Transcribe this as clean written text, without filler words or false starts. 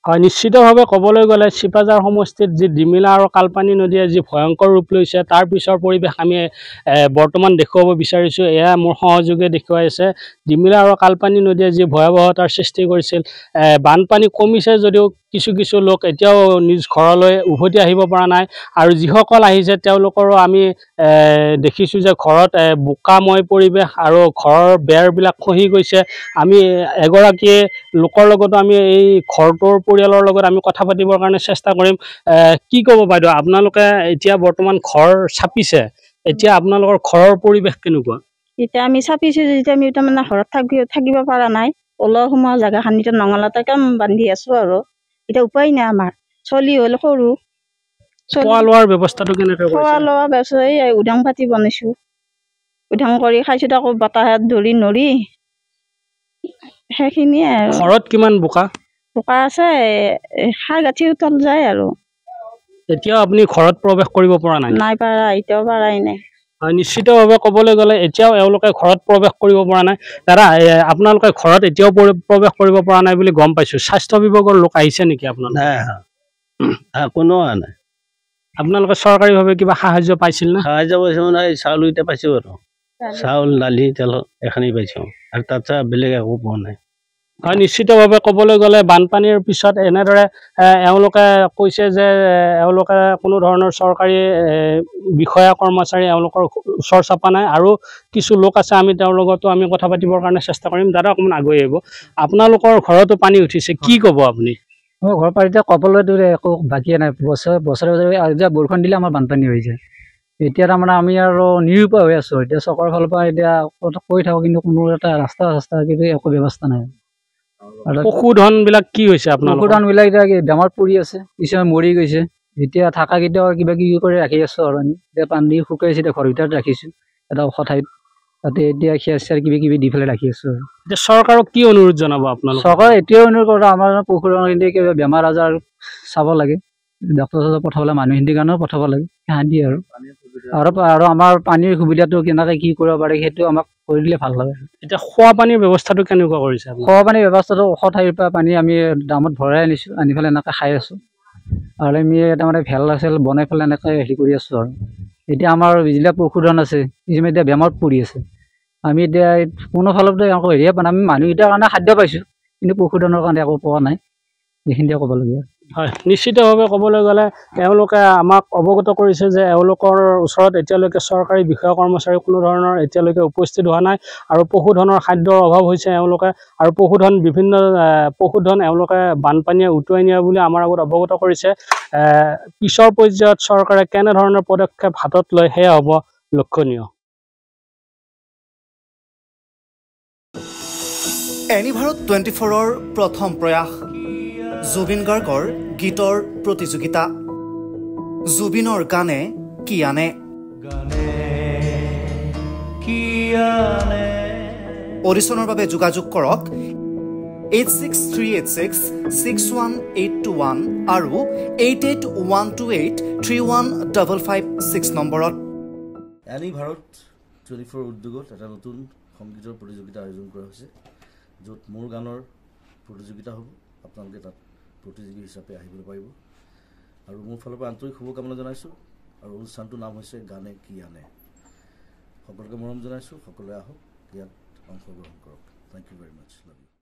হয় নিশ্চিতভাৱে ক'বলৈ গ'লে চিপাঝাৰ সমষ্টিত যি ডিমিলা আৰু কালপানী নদীয়ে যি ভয়ংকৰ ৰূপ লৈছে তাৰ পিছৰ পৰিৱেশ আমি বৰ্তমান দেখুৱাব বিচাৰিছোঁ। এয়া মোৰ সহযোগে দেখুৱাইছে ডিমিলা আৰু কালপানী নদীয়ে যি ভয়াৱহতাৰ সৃষ্টি কৰিছিল। বানপানী কমিছে যদিও কিছু কিছু লোক এতিয়াও নিজ ঘৰলৈ উভতি আহিব পৰা নাই আৰু যিসকল আহিছে তেওঁলোকৰো আমি দেখিছোঁ যে ঘৰত বোকাময় পৰিৱেশ আৰু ঘৰৰ বেৰবিলাক খহি গৈছে। আমি এগৰাকী লোকৰ লগতো আমি এই ঘৰটোৰ পৰিয়ালৰ লগত আমি কথা পাতিবৰ কাৰণে চেষ্টা কৰিম। কি ক'ব বাইদেউ, আপোনালোকে এতিয়া বৰ্তমান ঘৰ চাপিছে, এতিয়া আপোনালোকৰ ঘৰৰ পৰিৱেশ কেনেকুৱা? এতিয়া আমি চাপিছোঁ যেতিয়া আমি তাৰমানে ঘৰত থাকিব পৰা নাই, ওলোৱা সোমোৱা জেগাখান এতিয়া নঙলাতে কাম বান্ধি আছোঁ আৰু এতিয়া উপায় নাই আমাৰ। চলি হ'ল সৰু, খোৱা লোৱাৰ ব্যৱস্থাটো কেনেকৈ খোৱা কৰিছে? লোৱা ব্যৱস্থা এই উদাং পাতি বনাইছোঁ, উদাং কৰি খাইছোঁ, তাকো বতাহত ধৰি নৰি সেইখিনিয়ে আৰু। ঘৰত কিমান বোকা? বোকা আছে, সাৰ গাঁঠি উতল যায় আৰু। এতিয়াও আপুনি ঘৰত প্ৰৱেশ কৰিব পৰা নাই? নাই পাৰা, এতিয়াও পাৰাই নাই। নিশ্চিতভাৱে ক'বলৈ গ'লে এতিয়াও এওঁলোকে ঘৰত প্ৰৱেশ কৰিব পৰা নাই। দাদা, আপোনালোকে ঘৰত এতিয়াও প্ৰৱেশ কৰিব পৰা নাই বুলি গম পাইছোঁ। স্বাস্থ্য বিভাগৰ লোক আহিছে নেকি আপোনালোকে? নাই, কোনো অহা নাই। আপোনালোকে চৰকাৰীভাৱে কিবা সাহায্য পাইছিল না? সাহায্য পাইছোঁ মানে চাউল এতিয়া পাইছোঁ আৰু চাউল দালি তেল এখনি পাইছোঁ আৰু তাত বেলেগ একো পোৱা নাই। হয় নিশ্চিতভাৱে ক'বলৈ গ'লে বানপানীৰ পিছত এনেদৰে এওঁলোকে কৈছে যে এওঁলোকে কোনো ধৰণৰ চৰকাৰী বিষয়া কৰ্মচাৰী এওঁলোকৰ ওচৰ চাপা নাই আৰু কিছু লোক আছে, আমি তেওঁৰ লগতো আমি কথা পাতিবৰ কাৰণে চেষ্টা কৰিম। দাদা অকণমান আগুৱাই আহিব। আপোনালোকৰ ঘৰতো পানী উঠিছে, কি ক'ব আপুনি? মোৰ ঘৰ পানী এতিয়া ক'বলৈতো একো বাকীয়ে নাই। বছৰে বছৰে এতিয়া বৰষুণ দিলে আমাৰ বানপানী হৈ যায়। এতিয়া তাৰমানে আমি আৰু নিৰুপায় হৈ আছোঁ। এতিয়া চৰকাৰৰ ফালৰ পৰা এতিয়া কৈ থাকোঁ, কিন্তু কোনো এটা ৰাস্তা কিন্তু একো ব্যৱস্থা নাই। পশুধনবিলাক কি হৈছে আপোনাৰ? পশুধনবিলাক এতিয়া কি বেমাৰত পৰি আছে, কিছুমান মৰি গৈছে। এতিয়া থাকা কেতিয়াও কিবা কিবি কৰি ৰাখি আছোঁ আৰু আমি এতিয়া পানী শুকাইছে, এতিয়া ঘৰৰ ভিতৰত ৰাখিছোঁ এটা ওখ ঠাইত, তাতে এতিয়া খেৰ চেৰ কিবা কিবি দি পেলাই ৰাখি আছোঁ আৰু। এতিয়া চৰকাৰক কি অনুৰোধ জনাব আপোনালোকে? চৰকাৰে এতিয়াও অনুৰোধ কৰোঁ, আমাৰ পশুধনখিনি কিবা বেমাৰ আজাৰ চাব লাগে, ডক্তৰ চক্তৰ পঠাব লাগে, মানুহখিনিৰ কাৰণেও পঠাব লাগে, শান্তি আৰু আমাৰ পানীৰ সুবিধাটো কেনেকৈ কি কৰিব পাৰে সেইটো আমাক কৰি দিলে ভাল লাগে। এতিয়া খোৱা পানীৰ ব্যৱস্থাটো কেনেকুৱা কৰিছে? খোৱা পানীৰ ব্যৱস্থাটো ওখ ঠাইৰ পৰা পানী আমি দামত ভৰাই আনিছোঁ, আনি পেলাই এনেকৈ খাই আছোঁ আৰু আমি তাৰমানে ভেল চেল বনাই পেলাই এনেকৈ হেৰি কৰি আছোঁ আৰু। এতিয়া আমাৰ যিবিলাক পশুধন আছে কিছুমান এতিয়া বেমাৰত পৰি আছে, আমি এতিয়া কোনো ফালৰ পৰা একো হেৰিয়ে পোৱা নাই। আমি মানুহকেইটাৰ কাৰণে খাদ্য পাইছোঁ, কিন্তু পশুধনৰ কাৰণে একো পোৱা নাই, এইখিনিতে ক'বলগীয়া। হয় নিশ্চিতভাৱে ক'বলৈ গ'লে এওঁলোকে আমাক অৱগত কৰিছে যে এওঁলোকৰ ওচৰত এতিয়ালৈকে চৰকাৰী বিষয়া কৰ্মচাৰী কোনো ধৰণৰ এতিয়ালৈকে উপস্থিত হোৱা নাই আৰু পশুধনৰ খাদ্যৰ অভাৱ হৈছে এওঁলোকে, আৰু বিভিন্ন পশুধন এওঁলোকে বানপানীয়ে উটুৱাই নিয়া বুলি আমাৰ আগত অৱগত কৰিছে। পিছৰ পৰ্যায়ত চৰকাৰে কেনেধৰণৰ পদক্ষেপ হাতত লয় সেয়া হ'ব লক্ষণীয়। এনিভাৰত 24ৰ প্ৰথম প্ৰয়াস জুবিন গাৰ্গৰ গীতৰ প্ৰতিযোগিতা। জুবিনৰ গানে কি আনে? অডিশ্যনৰ বাবে যোগাযোগ কৰক 8638661821 আৰু 8812831556 নম্বৰত। এনিভাৰত 24 উদ্যোগত এটা নতুন সংগীতৰ প্ৰতিযোগিতা আয়োজন কৰা হৈছে, য'ত মোৰ গানৰ প্ৰতিযোগিতা হ'ব। আপোনালোকে তাত প্ৰতিযোগী হিচাপে আহিবলৈ পাৰিব আৰু মোৰ ফালৰ পৰা আন্তৰিক শুভকামনা জনাইছোঁ। আৰু অনুষ্ঠানটোৰ নাম হৈছে গানে কি আনে। সকলোকে মৰম জনাইছোঁ, সকলোৱে আহক, ইয়াত অংশগ্ৰহণ কৰক। Thank you very much. Love U.